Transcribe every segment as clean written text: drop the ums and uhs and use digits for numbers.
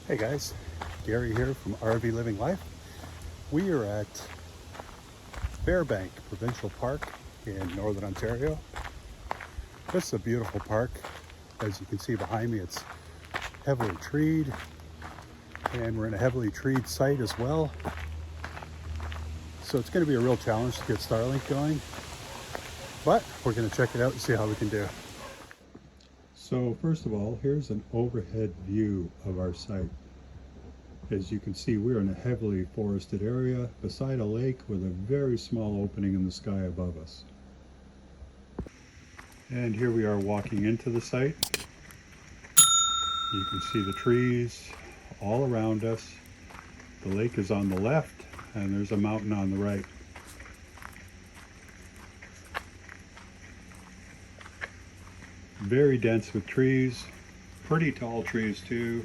Hey guys, Gary here from RV Living Life. We are at Fairbanks Provincial Park in Northern Ontario. This is a beautiful park. As you can see behind me, it's heavily treed, and we're in a heavily treed site as well. So it's going to be a real challenge to get Starlink going, but we're going to check it out and see how we can do. So first of all, here's an overhead view of our site. As you can see, we're in a heavily forested area beside a lake with a very small opening in the sky above us. And here we are walking into the site. You can see the trees all around us. The lake is on the left and there's a mountain on the right. Very dense with trees, pretty tall trees too.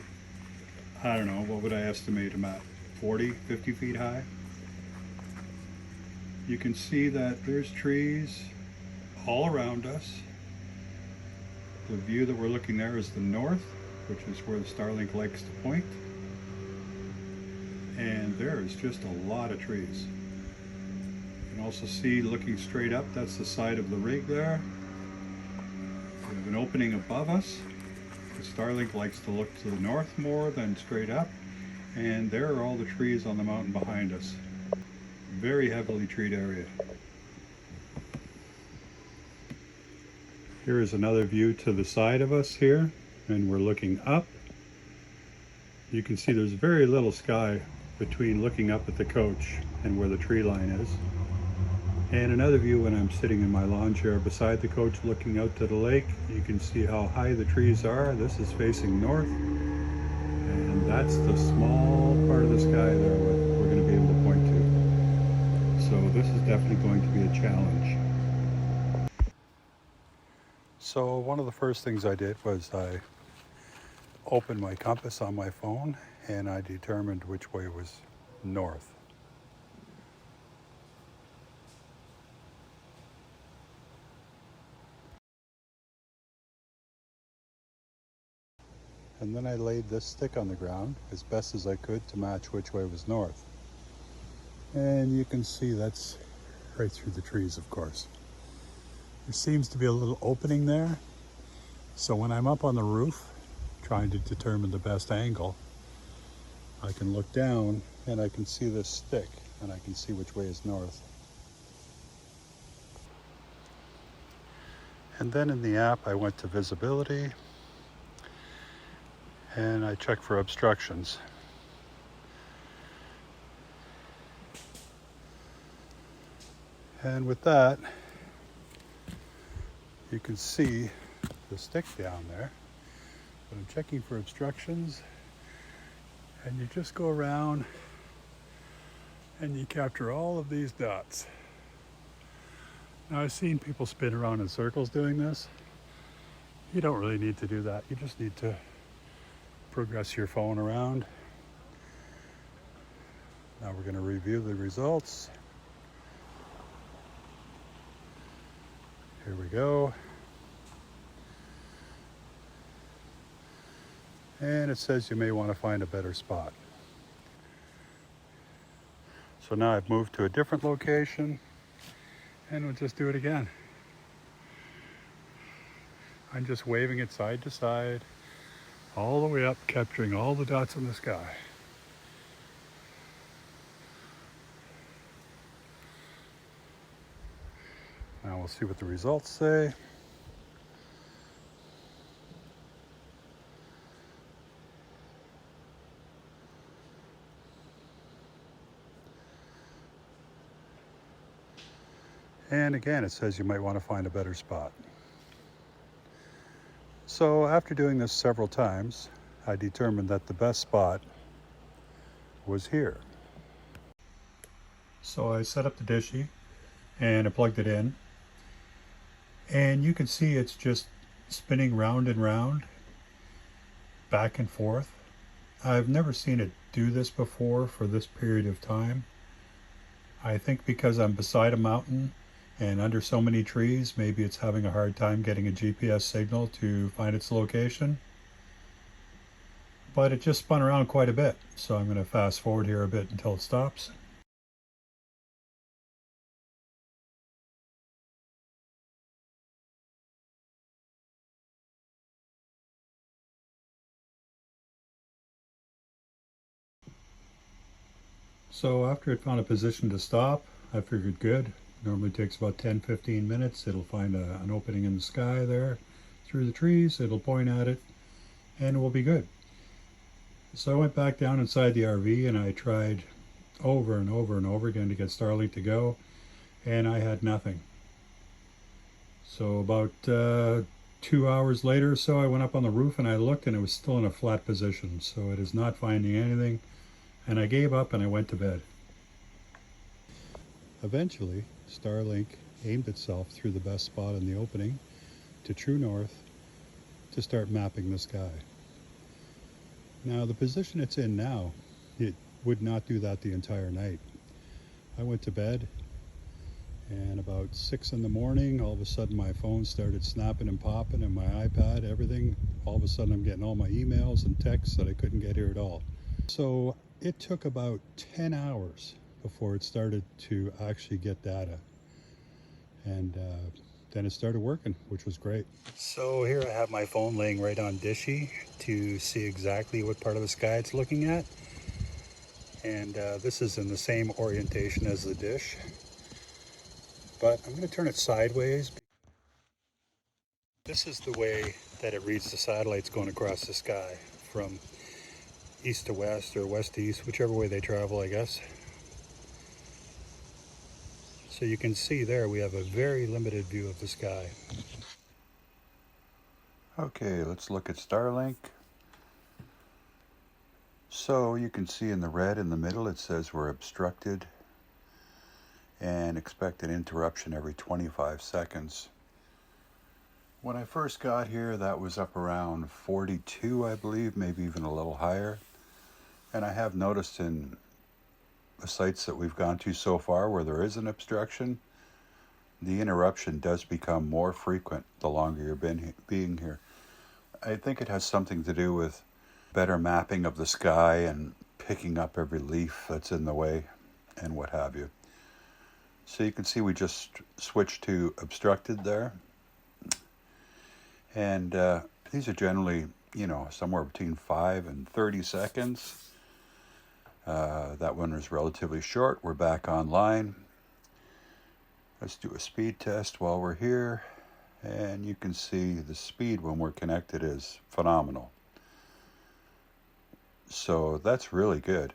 I don't know, what would I estimate them at? 40, 50 feet high? You can see that there's trees all around us. The view that we're looking there is the north, which is where the Starlink likes to point. And there is just a lot of trees. You can also see, looking straight up, that's the side of the rig there. We have an opening above us. The Starlink likes to look to the north more than straight up. And there are all the trees on the mountain behind us. Very heavily treed area. Here is another view to the side of us here, and we're looking up. You can see there's very little sky between looking up at the coach and where the tree line is. And another view when I'm sitting in my lawn chair beside the coach looking out to the lake. You can see how high the trees are. This is facing north, and that's the small part of the sky there we're going to be able to point to. So this is definitely going to be a challenge. So one of the first things I did was I opened my compass on my phone and I determined which way was north. And then I laid this stick on the ground as best as I could to match which way was north. And you can see that's right through the trees, of course. There seems to be a little opening there. So when I'm up on the roof trying to determine the best angle, I can look down and I can see this stick and I can see which way is north. And then in the app I went to visibility and I checked for obstructions. And with that, you can see the stick down there. But I'm checking for obstructions, and you just go around and you capture all of these dots. Now I've seen people spin around in circles doing this. You don't really need to do that. You just need to progress your phone around. Now we're going to review the results. Here we go. And it says you may want to find a better spot. So now I've moved to a different location and we'll just do it again. I'm just waving it side to side, all the way up, capturing all the dots in the sky. Now we'll see what the results say. And again, it says you might want to find a better spot. So after doing this several times, I determined that the best spot was here. So I set up the dishy and I plugged it in. And you can see it's just spinning round and round, back and forth. I've never seen it do this before for this period of time. I think because I'm beside a mountain and under so many trees, maybe it's having a hard time getting a GPS signal to find its location. but it just spun around quite a bit. So I'm going to fast forward here a bit until it stops. So after it found a position to stop, I figured good. Normally takes about 10-15 minutes. It'll find an opening in the sky there through the trees. It'll point at it and it will be good. So I went back down inside the RV and I tried over and over and over again to get Starlink to go, and I had nothing. So about 2 hours later or so, I went up on the roof and I looked and it was still in a flat position. So it is not finding anything, and I gave up and I went to bed. Eventually, Starlink aimed itself through the best spot in the opening to true north to start mapping the sky. Now, the position it's in now, it would not do that the entire night. I went to bed, and about 6 in the morning, all of a sudden my phone started snapping and popping, and my iPad, everything. All of a sudden I'm getting all my emails and texts that I couldn't get here at all. So it took about 10 hours before it started to actually get data. And then it started working, which was great. So here I have my phone laying right on Dishy to see exactly what part of the sky it's looking at. And this is in the same orientation as the dish. But I'm going to turn it sideways. This is the way that it reads the satellites going across the sky, from east to west or west to east, whichever way they travel, I guess. So you can see there we have a very limited view of the sky. Okay, let's look at Starlink. So you can see in the red in the middle it says we're obstructed and expect an interruption every 25 seconds. When I first got here, that was up around 42, I believe, maybe even a little higher. And I have noticed in the sites that we've gone to so far where there is an obstruction, the interruption does become more frequent the longer you're being here. I think it has something to do with better mapping of the sky and picking up every leaf that's in the way and what have you. So you can see we just switched to obstructed there. And these are generally, somewhere between 5 and 30 seconds. That one is relatively short. We're back online. Let's do a speed test while we're here. And you can see the speed when we're connected is phenomenal. So that's really good.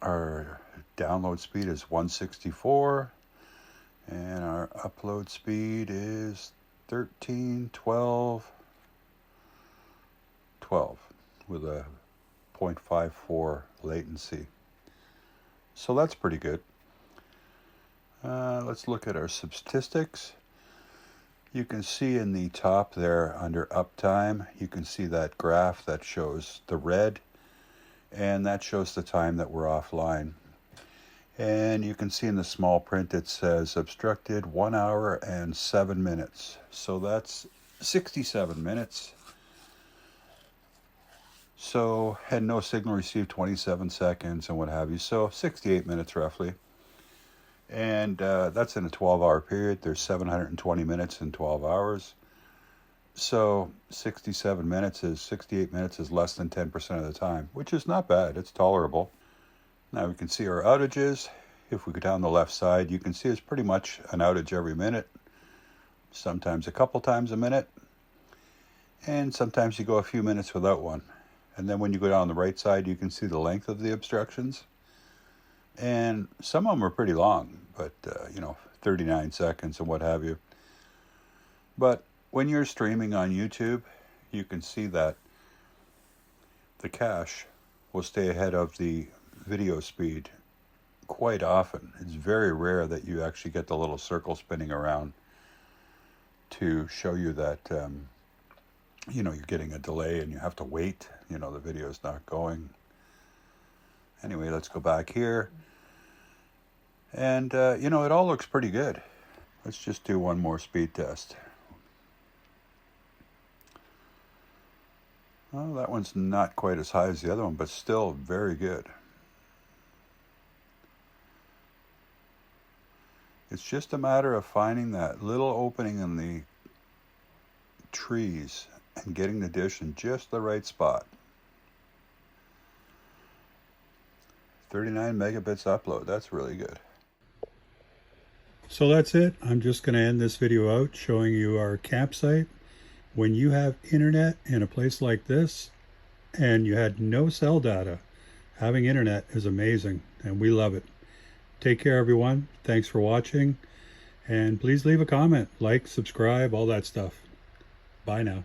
Our download speed is 164. And our upload speed is 13, 12 with a 0.54 latency. So that's pretty good. Let's look at our statistics. You can see in the top there under uptime, you can see that graph that shows the red, and that shows the time that we're offline. And you can see in the small print it says obstructed 1 hour and 7 minutes. So that's 67 minutes. So, and no signal received 27 seconds and what have you. So 68 minutes roughly. And that's in a 12-hour period. There's 720 minutes in 12 hours. So 68 minutes is less than 10% of the time, which is not bad. It's tolerable. Now we can see our outages. If we go down the left side, you can see it's pretty much an outage every minute, sometimes a couple times a minute, and sometimes you go a few minutes without one. And then when you go down the right side, you can see the length of the obstructions. And some of them are pretty long, but 39 seconds and what have you. But when you're streaming on YouTube, you can see that the cache will stay ahead of the video speed quite often. It's very rare that you actually get the little circle spinning around to show you that you're getting a delay and you have to wait. The video is not going. Anyway, let's go back here. And it all looks pretty good. Let's just do one more speed test. Oh, that one's not quite as high as the other one, but still very good. It's just a matter of finding that little opening in the trees and getting the dish in just the right spot. 39 megabits upload, that's really good. So that's it. I'm just going to end this video out showing you our campsite. When you have internet in a place like this and you had no cell data, having internet is amazing and we love it. Take care, everyone. Thanks for watching. And please leave a comment, like, subscribe, all that stuff. Bye now.